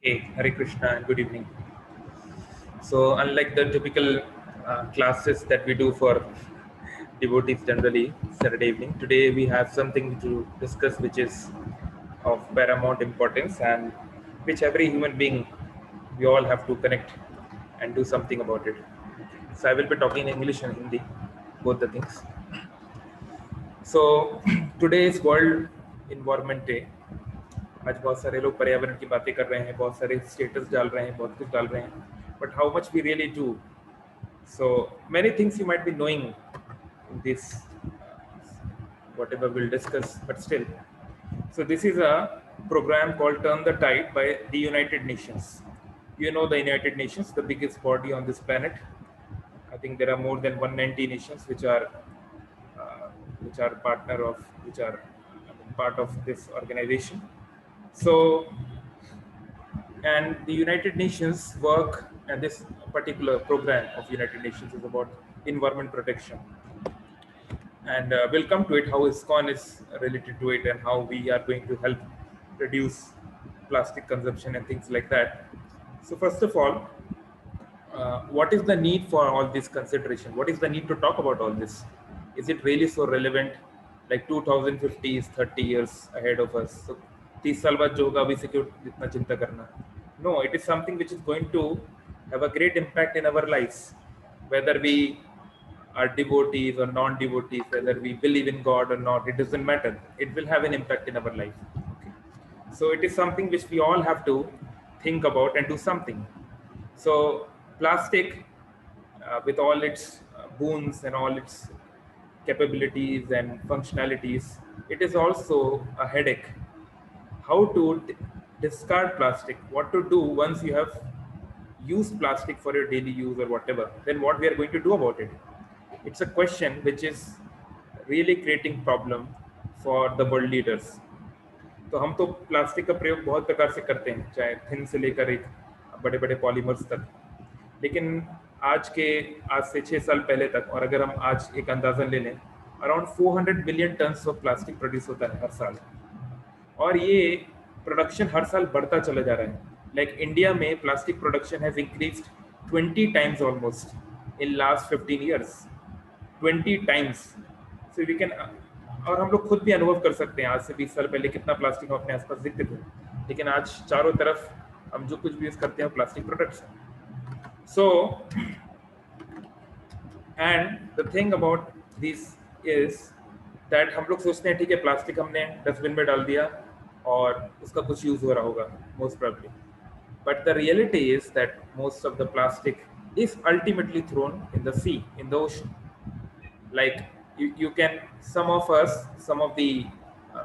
Hey, Hare Krishna and good evening. So, unlike the typical classes that we do for devotees generally Saturday evening, today we have something to discuss which is of paramount importance and which every human being we all have to connect and do something about it. So, I will be talking in English and Hindi, both the things. So, today is World Environment Day. आज बहुत सारे लोग पर्यावरण की बातें कर रहे हैं, बहुत सारे स्टेटस डाल रहे हैं, बहुत कुछ डाल रहे हैं, but how much we really do. So many things you might be knowing in this whatever we'll discuss, but still. So this is a program called Turn the Tide by the United Nations. You know the United Nations, the biggest body on this planet. I think there are more than 190 nations which are part of this organization. So, and the United Nations work, and this particular program of United Nations is about environment protection. And we'll come to it, how ISKCON is related to it and how we are going to help reduce plastic consumption and things like that. So first of all, what is the need for all this consideration? What is the need to talk about all this? Is it really so relevant? Like 2050 is 30 years ahead of us. So 30 साल बाद जो होगा अभी से क्यों इतना चिंता करना? No, it is something which is going to have a great impact in our lives, whether we are devotees or non-devotees, whether we believe in God or not, it doesn't matter. It will have an impact in our life. Okay. So it is something which we all have to think about and do something. So plastic, with all its boons and all its capabilities and functionalities, it is also a headache. How to discard plastic, what to do once you have used plastic for your daily use or whatever, then what we are going to do about it. It's a question which is really creating problem for the world leaders. तो हम तो plastic का प्रयोग बहुत प्रकार से करते हैं, चाहे थिन से लेकर एक बड़े बड़े पॉलीमर्स तक, लेकिन आज से 6 साल पहले तक, और अगर हम आज एक अंदाज़ा ले लें, around 400 billion tons of plastic produce होता है हर साल, और ये प्रोडक्शन हर साल बढ़ता चला जा रहा है. लाइक इंडिया में plastic production has increased 20 times almost in last 15 years, 20 times. So we can, और हम लोग खुद भी अनुभव कर सकते हैं आज से 20 साल पहले कितना प्लास्टिक हम अपने आसपास दिखते थे, लेकिन आज चारों तरफ हम जो कुछ भी यूज़ करते हैं plastic products. So, and the thing about this is that हम लोग सोचते हैं ठीक है प्लास्टिक हमने डस्टबिन में डाल दिया और उसका कुछ यूज़ हो रहा होगा most probably, but the reality is that most of the plastic is ultimately thrown in the sea, in the ocean. Like you can, some of the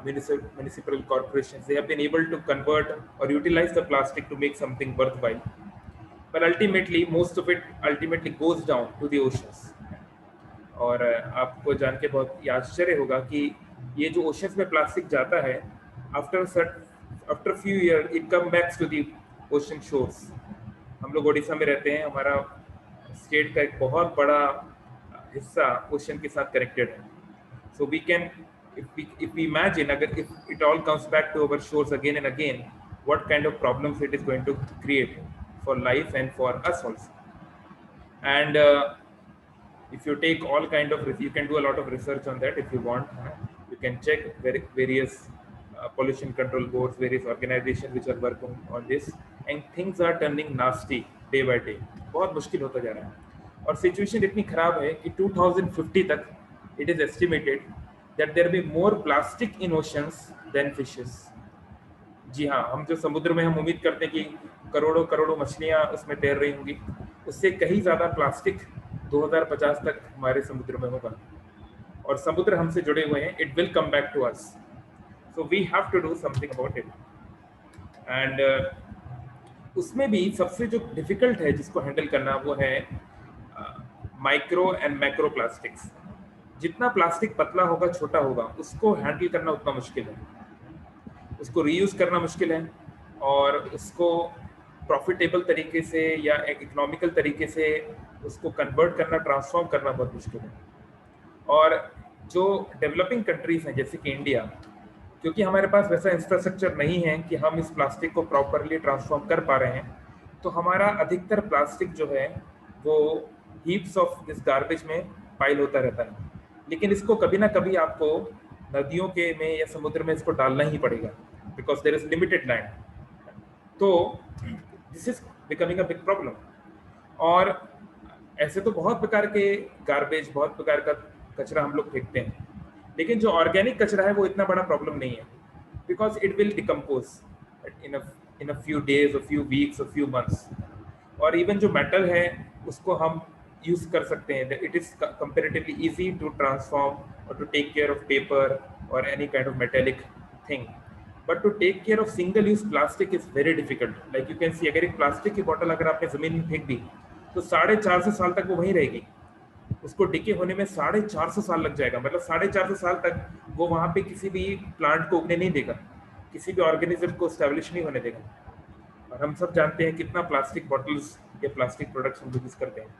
municipal corporations, they have been able to convert or utilize the plastic to make something worthwhile. But ultimately, most of it ultimately goes down to the oceans. और आपको जान के बहुत आश्चर्य होगा कि ये जो ओशंस में प्लास्टिक जाता है, after few year it come backs to the ocean shores. हम लोग ओडिशा में रहते हैं, हमारा स्टेट का एक बहुत बड़ा हिस्सा ओशन के साथ कनेक्टेड है. So we can, if we imagine, अगर if it all comes back to our shores again and again, what kind of problems it is going to create for life and for us also. And if you take all kind of, you can do a lot of research on that if you want. You can check various pollution control boards, various organizations which are working on this, and things are turning nasty day by day. बहुत मुश्किल होता जा रहा है, और situation इतनी खराब है कि 2050 तक it is estimated that there will be more plastic in oceans than fishes. जी हाँ, हम जो समुद्र में हम उम्मीद करते हैं कि करोड़ों मछलियाँ उसमें तैर रही होंगी, उससे कहीं ज़्यादा प्लास्टिक 2050 तक हमारे समुद्र में होगा, और समुद्र हमसे जुड़े हुए हैं. It will come back to us, so we have to do something about it. And उसमें भी सबसे जो डिफिकल्ट है जिसको हैंडल करना, वो है माइक्रो एंड मैक्रो प्लास्टिक्स. जितना प्लास्टिक पतला होगा, छोटा होगा, उसको हैंडल करना उतना मुश्किल है, उसको रीयूज़ करना मुश्किल है, और उसको प्रॉफिटेबल तरीके से या इकोनॉमिकल तरीके से उसको कन्वर्ट करना, ट्रांसफॉर्म करना बहुत मुश्किल है. और जो डेवलपिंग कंट्रीज़ हैं जैसे कि इंडिया, क्योंकि हमारे पास वैसा इंफ्रास्ट्रक्चर नहीं है कि हम इस प्लास्टिक को प्रॉपरली ट्रांसफॉर्म कर पा रहे हैं, तो हमारा अधिकतर प्लास्टिक जो है वो हीप्स ऑफ दिस गार्बेज में पाइल होता रहता है। लेकिन इसको कभी ना कभी आपको नदियों के में या समुद्र में इसको डालना ही पड़ेगा, because there is limited land. तो this is becoming a big problem. और ऐसे तो बहुत प्रकार के गार्बेज, बहुत प्रकार का कचरा हम लोग फेंकते हैं, लेकिन जो ऑर्गेनिक कचरा है वो इतना बड़ा प्रॉब्लम नहीं है, because it will decompose in a few days, a few weeks, a few months. और इवन जो मेटल है उसको हम यूज कर सकते हैं। It is comparatively easy to transform और to take care of paper और any kind of metallic thing, but to take care of single use plastic is very difficult. Like you can see, अगर एक plastic की bottle अगर आपने जमीन में फेंक दी तो 450 साल तक वो वहीं रहेगी। उसको डिके होने में 450 साल लग जाएगा, मतलब 450 साल तक वो वहां पे किसी भी प्लांट को उगने नहीं देगा, किसी भी ऑर्गेनिज्म को स्टैब्लिश नहीं होने देगा। और हम सब जानते हैं कितना प्लास्टिक बॉटल्स या प्लास्टिक प्रोडक्ट्स हम यूज करते हैं,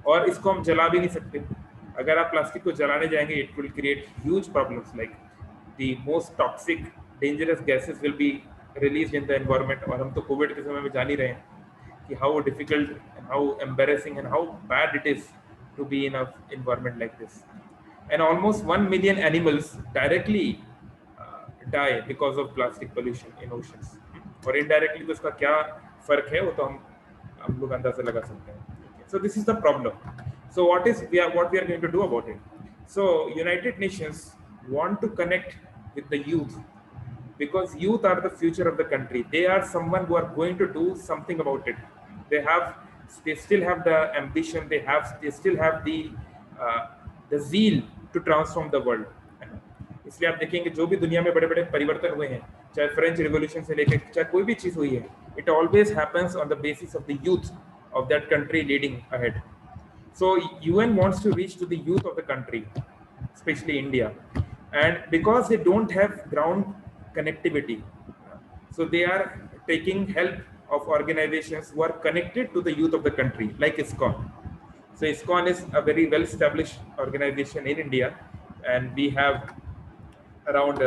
और इसको हम जला भी नहीं सकते। अगर आप प्लास्टिक को जलाने जाएंगे, it will create huge problems, like the most toxic dangerous gases will be release in the environment. और हम तो कोविड के समय में जान ही रहे हैं कि how difficult and how embarrassing and how bad it is to be in an environment like this. And almost 1 million animals directly die because of plastic pollution in oceans. और indirectly तो इसका क्या फर्क है वो तो हम लोग अंदाजा लगा सकते हैं। So this is the problem. So what we are going to do about it? So United Nations want to connect with the youth, because youth are the future of the country. They are someone who are going to do something about it. They still have the ambition, they still have the zeal to transform the world. इसलिए आप देखेंगे जो भी दुनिया में बड़े बड़े परिवर्तन हुए हैं, चाहे फ्रेंच रिवॉल्यूशन से लेकर चाहे कोई भी चीज हुई है, it always happens on the basis of the youth of that country leading ahead. So UN wants to reach to the youth of the country, especially India, and because they don't have ground connectivity, so they are taking help of organizations who are connected to the youth of the country, like ISKCON. So ISKCON is a very well-established organization in India, and we have around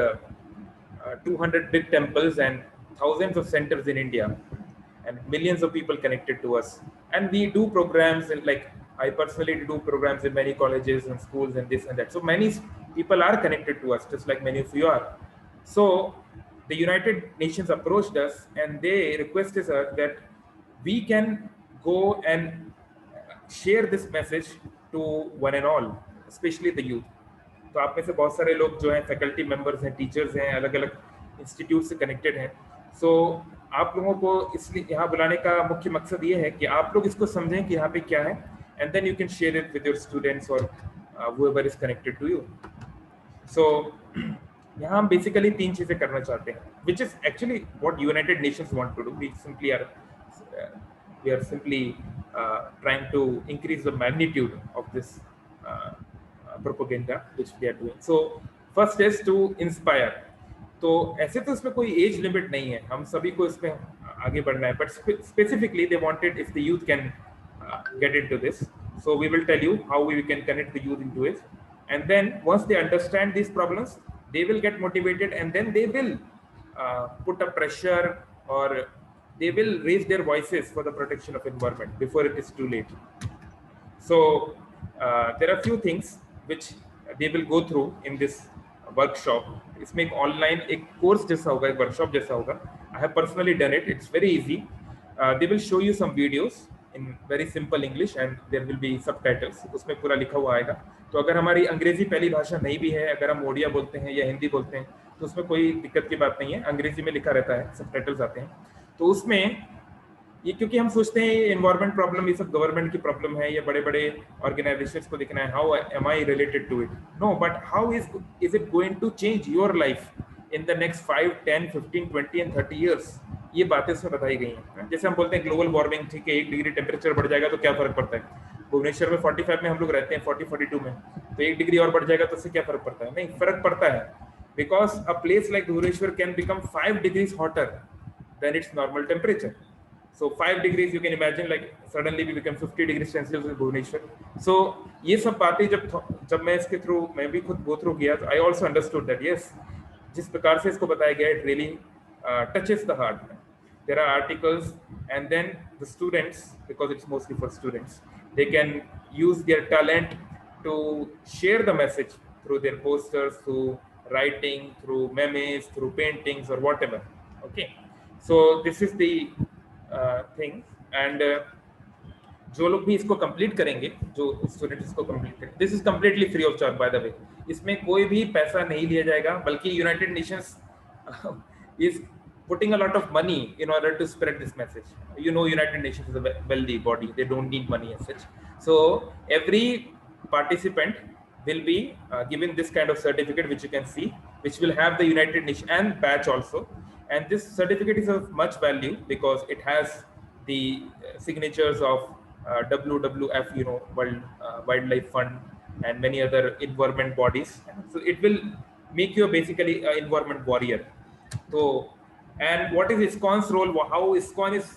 200 big temples and thousands of centers in India, and millions of people connected to us. And we do programs, and like I personally do programs in many colleges and schools and this and that. So many people are connected to us, just like many of you are. So the United Nations approached us and they requested us that we can go and share this message to one and all, especially the youth. तो आप में से बहुत सारे लोग जो हैं faculty members हैं, टीचर्स हैं, अलग अलग इंस्टीट्यूट से कनेक्टेड हैं। सो आप लोगों को इसलिए यहाँ बुलाने का मुख्य मकसद ये है कि आप लोग इसको समझें कि यहाँ पे क्या है, and then you can share it with your students और whoever is connected to you. So यहाँ हम बेसिकली 3 चीजें करना चाहते हैं, which is actually what United Nations want to do. We are simply trying to increase the magnitude of this propaganda which we are doing. So first is to inspire. तो ऐसे तो इसमें कोई एज लिमिट नहीं है, हम सभी को इसमें आगे बढ़ना है, but specifically they wanted if the youth can get into this. So we will tell you how we can connect the youth into it, and then once they understand these problems, they will get motivated, and then they will put a pressure, or they will raise their voices for the protection of environment before it is too late. So there are few things which they will go through in this workshop. इसमें एक online एक course जैसा होगा, एक workshop जैसा होगा. I have personally done it. It's very easy. They will show you some videos in very simple English and there will be subtitles. उसमें पूरा लिखा हुआ आएगा. तो अगर हमारी अंग्रेजी पहली भाषा नहीं भी है, अगर हम ओडिया बोलते हैं या हिंदी बोलते हैं, तो उसमें कोई दिक्कत की बात नहीं है. अंग्रेजी में लिखा रहता है, सबटाइटल्स आते हैं. तो उसमें ये, क्योंकि हम सोचते हैं एनवायरमेंट प्रॉब्लम ये सब गवर्नमेंट की प्रॉब्लम है, ये बड़े बड़े ऑर्गेनाइजेशंस को देखना है, how am I related to it. No, but how is it going to change your life in the next 5, 10, 15, 20 and 30 years. ये बातें इसमें बताई गई हैं. जैसे हम बोलते हैं ग्लोबल वार्मिंग, ठीक है, 1 डिग्री टेम्परेचर बढ़ जाएगा तो क्या फर्क पड़ता है. भुवनेश्वर में 45 में हम लोग रहते हैं, 40-42 में, तो 1 डिग्री और बढ़ जाएगा तो उससे क्या फर्क पड़ता है. नहीं, फर्क पड़ता है, because a place like Bhubaneswar can become 5 degrees hotter than its normal temperature. So 5 degrees you can imagine, like suddenly we become 50 degrees Celsius in Bhubaneswar. So ये सब बातें जब मैं इसके थ्रू मैं भी खुद गो थ्रू किया, I also understood that yes, जिस प्रकार से इसको बताया गया, it really touches the heart. There are articles, and then the students, because it's mostly for students, they can use their talent to share the message through their posters, through writing, through memes, through paintings, or whatever. Okay, so this is the thing. And जो लोग भी इसको complete करेंगे, जो student इसको complete करेंगे, this is completely free of charge by the way. इसमें कोई भी पैसा नहीं लिया जाएगा, बल्कि United Nations is putting a lot of money in order to spread this message. You know, United Nations is a wealthy body; they don't need money as such. So every participant will be given this kind of certificate, which you can see, which will have the United Nations and badge also. And this certificate is of much value because it has the signatures of WWF, you know, World Wildlife Fund, and many other environment bodies. So it will make you basically an environment warrior. So, and what is ISKCON's role? How ISKCON is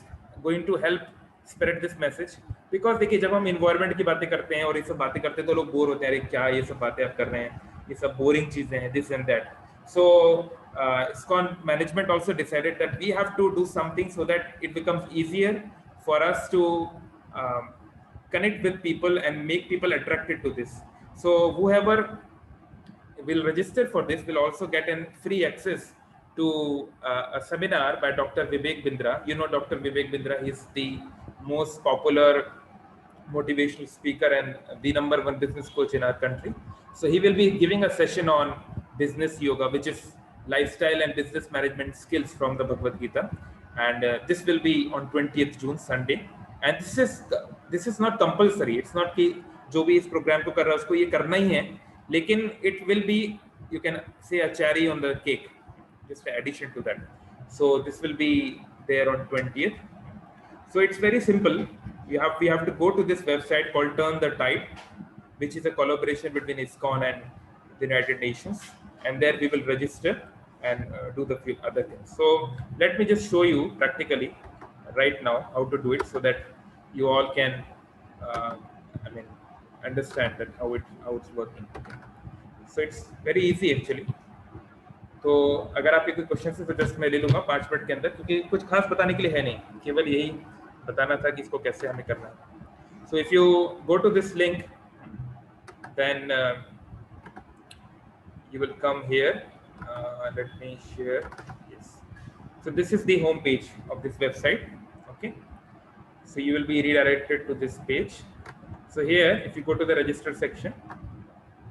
going to help spread this message? Because देखिए, जब हम environment की बातें करते हैं और ये सब बातें करते हैं तो लोग बोर होते हैं, अरे क्या ये सब बातें आप कर रहे हैं, ये सब बोरिंग चीजें हैं, this and that. So ISKCON management also decided that we have to do something so that it becomes easier for us to connect with people and make people attracted to this. So whoever will register for this will also get an free access to a seminar by Dr. Vivek Bindra. You know Dr. Vivek Bindra is the most popular motivational speaker and the #1 business coach in our country. So he will be giving a session on business yoga, which is lifestyle and business management skills from the Bhagavad Gita. And this will be on 20th June, Sunday. And this is not compulsory. It's not कि जो भी इस programme को कर रहा है उसको ये करना ही है, लेकिन it will be, you can say, a cherry on the cake, just an addition to that. So this will be there on 20th. So it's very simple. We have to go to this website called Turn the Tide, which is a collaboration between ISKCON and the United Nations, and there we will register and do the few other things. So let me just show you practically right now how to do it, so that you all can understand that how it's working. So it's very easy actually. तो अगर आपके कोई question है तो just मैं ले लूँगा 5 minute के अंदर, क्योंकि कुछ खास बताने के लिए है नहीं, केवल यही बताना था कि इसको कैसे हमें करना है. So if you go to this link, then you will come here. Let me share. Yes. So this is the home page of this website. Okay. So you will be redirected to this page. So here, if you go to the register section,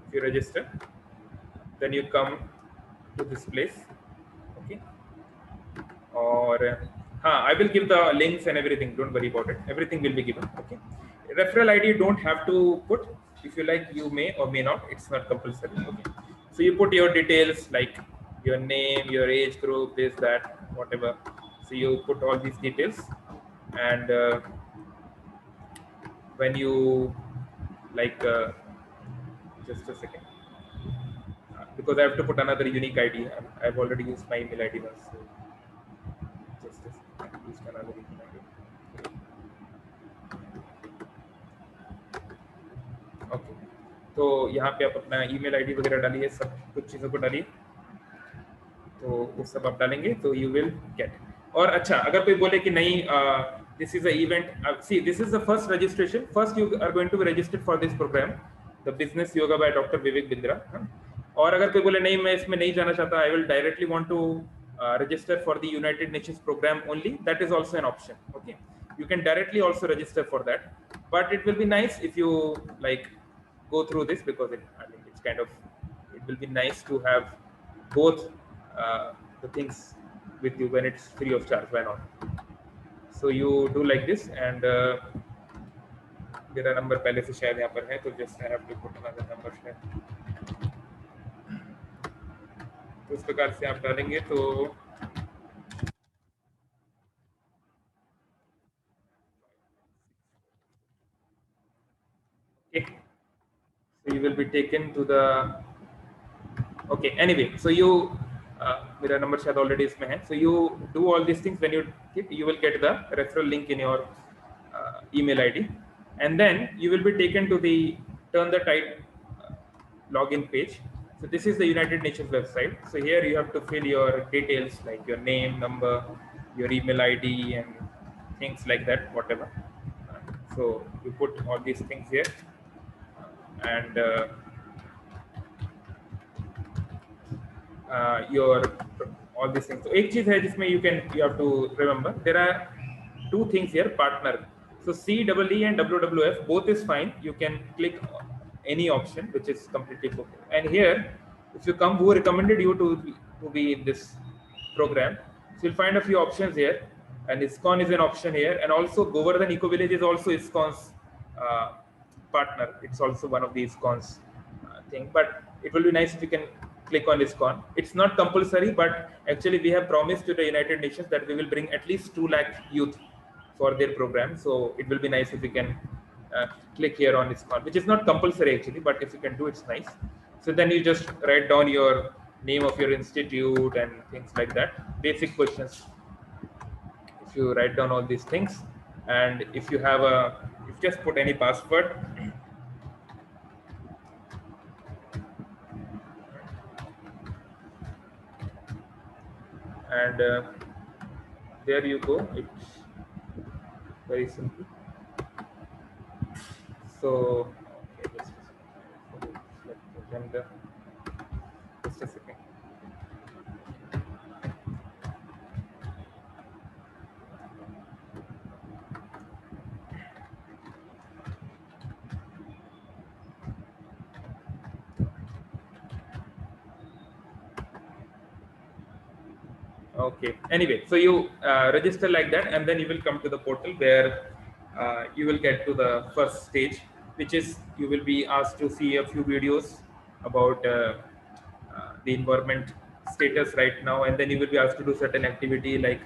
if you register, then you come to this place. Okay. Or I will give the links and everything, don't worry about it, everything will be given. Okay. Referral ID you don't have to put. If you like, you may or may not, it's not compulsory. Okay. So you put your details like your name, your age group, this, that, whatever. So you put all these details, and when you like just a second, because I have to put another unique ID. I've already used my email ID once, so just a second, I used another email ID. Okay, तो यहाँ पे आप अपना email ID वगैरह डालिए, सब कुछ चीज़ों को डालिए, तो वो सब आप डालेंगे तो you will get. और अच्छा, अगर कोई बोले कि नहीं, this is an event, see, this is the first registration. First you are going to be registered for this program, the Business Yoga by Dr. Vivek Bindra. और अगर कोई बोले नहीं, मैं इसमें नहीं जाना चाहता, I will directly want to register for the United Nations program only, that is also an option. Okay, you can directly also register for that, but it will be nice if you like go through this, because it's kind of, it will be nice to have both the things with you when it's free of charge. Why not? So you do like this, and मेरा number पहले से शायद यहाँ पर है, तो just I have to put another number शायद. तो इस प्रकार से आप डालेंगे तो okay, so you will be taken to the, okay, anyway, so you मेरा नंबर शायद ऑलरेडी इसमें है. So you do all these things. When you will get the referral link in your email ID, and then you will be taken to the Turn the Tide login page. So this is the United Nations website. So here you have to fill your details like your name, number, your email ID, and things like that, whatever. So you put all these things here, and your all these things. So एक चीज है जिसमें you have to remember there are two things here, partner. So CEE and WWF both is fine. You can click any option which is completely booked. And here, if you come, who recommended you to be in this program? So you'll find a few options here, and ISKCON is an option here, and also Govardhan Eco Village is also ISKCON's partner. It's also one of the ISKCON's thing, but it will be nice if you can click on ISKCON. It's not compulsory, but actually we have promised to the United Nations that we will bring at least 2 lakh youth for their program. So it will be nice if you can click here on ISKCON, which is not compulsory actually, but if you can do, it's nice. So then you just write down your name of your institute and things like that, basic questions. If you write down all these things, and if you have you just put any password. And there you go. It's very simple. So okay, just a second. Okay, anyway, so you register like that, and then you will come to the portal where you will get to the first stage, which is you will be asked to see a few videos about the environment status right now, and then you will be asked to do certain activity like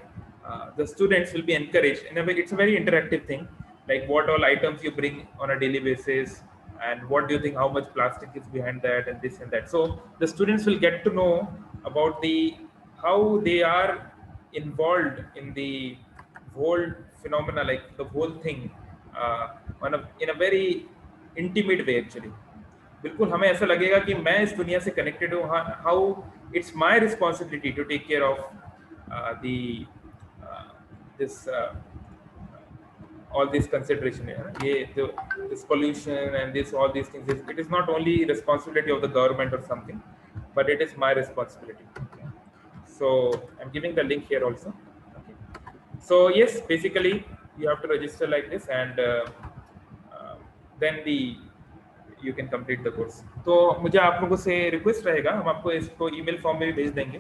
the students will be encouraged. In a way, it's a very interactive thing, like what all items you bring on a daily basis, and what do you think, how much plastic is behind that, and this and that. So the students will get to know about the how they are involved in the whole phenomena, like the whole thing, in a very intimate way actually. बिल्कुल हमें ऐसा लगेगा कि मैं इस दुनिया से connected हूँ, how it's my responsibility to take care of the this all this consideration here. This pollution and all these things, it is not only responsibility of the government or something, but it is my responsibility. Okay. So I'm giving the link here also. Okay. So yes, basically you have to register like this, and then you can complete the course. तो मुझे आप लोगों से request रहेगा, हम आपको इसको email form में भी भेज देंगे.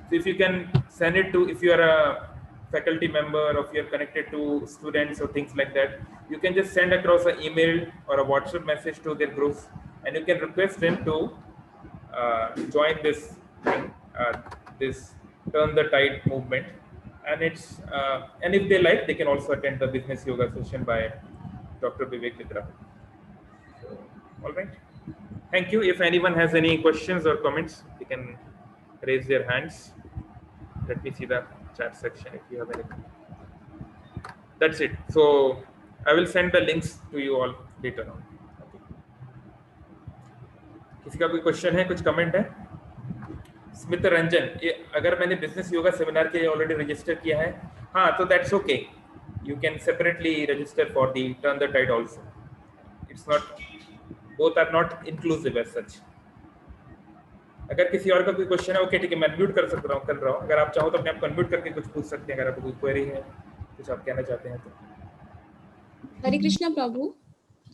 So if you can send it to, if you are a faculty member or if you're connected to students or things like that, you can just send across an email or a WhatsApp message to their groups, and you can request them to join this thing, this Turn the Tide movement. And it's and if they like, they can also attend the business yoga session by Dr. Vivek Vidra. So, all right, thank you. If anyone has any questions or comments, they can raise their hands. Let me see the chat section if you have anything. That's it. So I will send the links to you all later on. Okay. किसी का कोई question है, कुछ comment है? स्मित रंजन, अगर मैंने business yoga seminar के लिए ऑलरेडी रजिस्टर किया है, हाँ, तो that's okay. You can separately register for the turn the tide also. It's not, both are not inclusive as such. अगर किसी और का कोई क्वेश्चन है, ओके ठीक है, मैं म्यूट कर सकता हूँ, कर रहा हूँ. अगर आप चाहो तो अपने आप अनम्यूट करके कुछ पूछ सकते हैं, अगर आपको कोई क्वेरी है, कुछ आप कहना चाहते हैं तो. हरे कृष्णा प्रभु.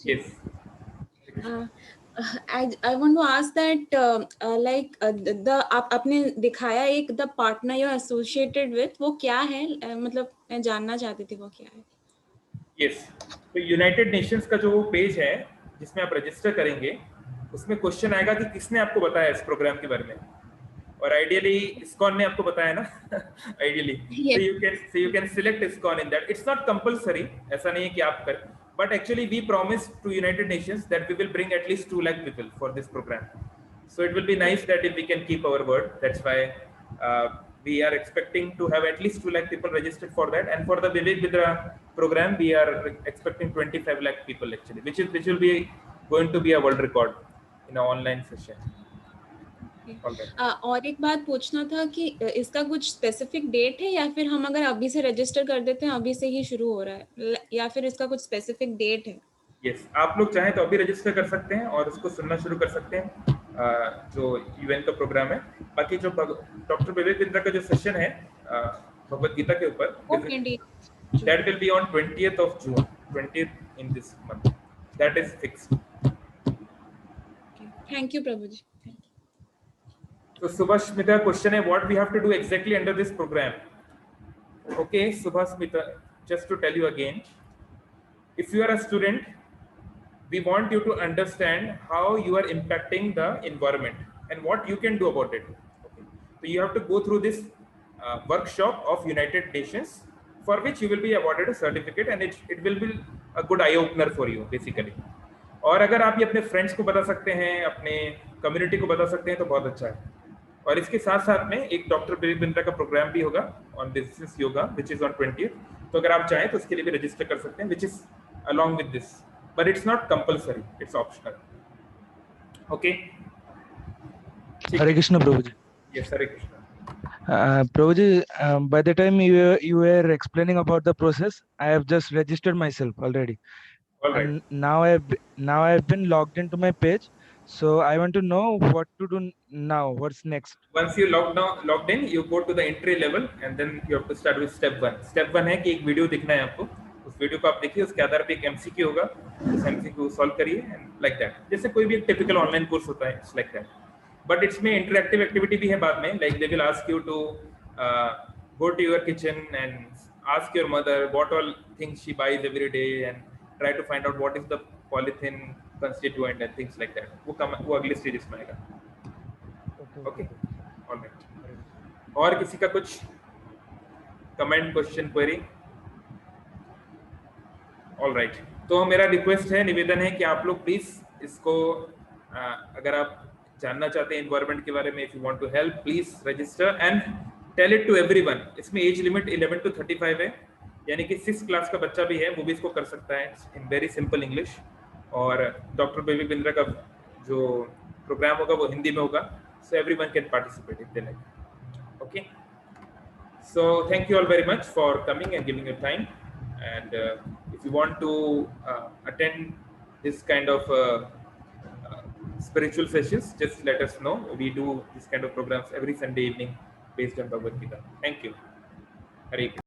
Yes. I want to ask that like the आपने दिखाया एक the partner you are associated with, वो क्या है? मतलब मैं जानना चाहती थी वो क्या है. Yes. तो यूनाइटेड नेशंस का जो पेज है जिसमें आप रजिस्टर करेंगे, उसमें क्वेश्चन आएगा कि किसने आपको बताया इस प्रोग्राम के बारे में, और आइडियली ISKCON ने आपको बताया ना. Ideally so you can select ISKCON in that. It's not compulsory, ऐसा नहीं है कि आप कर, but actually we promised to United Nations that we will bring at least 2 lakh people for this program. So it will be nice that if we can keep our word. That's why we are expecting to have at least 2 lakh people registered for that. And for the Vivek Vidra program, we are expecting 25 lakh people actually, which will be going to be a world record in an online session. All right. और एक बात पूछना था कि इसका कुछ specific date है या फिर हम अगर अभी से रजिस्टर कर देते हैं अभी से ही शुरू हो रहा है या फिर इसका कुछ स्पेसिफिक डेट है? यस, आप लोग चाहें तो अभी रजिस्टर कर सकते हैं और उसको सुनना शुरू कर सकते हैं, जो यूएन का प्रोग्राम है। बाकी जो डॉक्टर विवेक बिंद्रा का जो सेशन है भगवत गीता के ऊपर, that will be on 20th of June, 20th in this month. That is fixed. Thank you, Prabhuji. Thank you. So Subhashmita, question है, what we have to do exactly under this program? Okay, Subhashmita, just to tell you again, if you are a student, we want you to understand how you are impacting the environment and what you can do about it. Okay. So you have to go through this workshop of United Nations, for which you will be awarded a certificate, and it will be a good eye opener for you basically. और अगर आप ये अपने friends को बता सकते हैं, अपने कम्युनिटी को बता सकते हैं तो बहुत अच्छा है। और इसके साथ साथ में एक डॉक्टर विवेक बिंद्रा का प्रोग्राम भी होगा on business yoga, which is on 20th। तो अगर आप चाहें तो उसके लिए भी रजिस्टर कर सकते हैं, which is along with this, but it's not compulsory, it's optional. Okay. Hare Krishna, Prabhuji. Yes, Hare Krishna. Prabhuji, by the time you were explaining about the process, I have just registered myself already. All right. And now I've been logged into my page, so I want to know what to do now. What's next? Once you logged in, you go to the entry level, and then you have to start with step 1. Step 1 है कि एक video दिखना है आपको, उस video को आप देखिए, उसके आधार पे एक एमसीक्यू होगा, उस एमसीक्यू सॉल्व करिए, एंड लाइक दैट। जैसे कोई भी एक टिपिकल ऑनलाइन कोर्स होता है, इट्स लाइक दैट। बट इसमें इंटरैक्टिव एक्टिविटी भी है बाद में, like they will ask you to go to your kitchen and ask your mother what all things she buys every day and try to find out what is the polythene constituent and things like that. वो अगले stages में आएगा। Okay, alright. और किसी का कुछ comment, question, query? Alright, तो मेरा रिक्वेस्ट है, निवेदन है कि आप लोग प्लीज इसको अगर आप जानना चाहते हैं एनवायरनमेंट के बारे में, if you want to help, please register and tell it to everyone. इसमें एज लिमिट 11 to 35 है, यानी कि 6th क्लास का बच्चा भी है, वो भी इसको कर सकता है इन वेरी सिंपल इंग्लिश। और डॉक्टर विवेक बिंद्रा का जो प्रोग्राम होगा वो हिंदी में होगा, so everyone can participate if they like. Okay, so thank you all very much for coming and giving your time, and if you want to attend this kind of spiritual sessions, just let us know. We do this kind of programs every Sunday evening based on Bhagavad Gita. Thank you. Hare Krishna.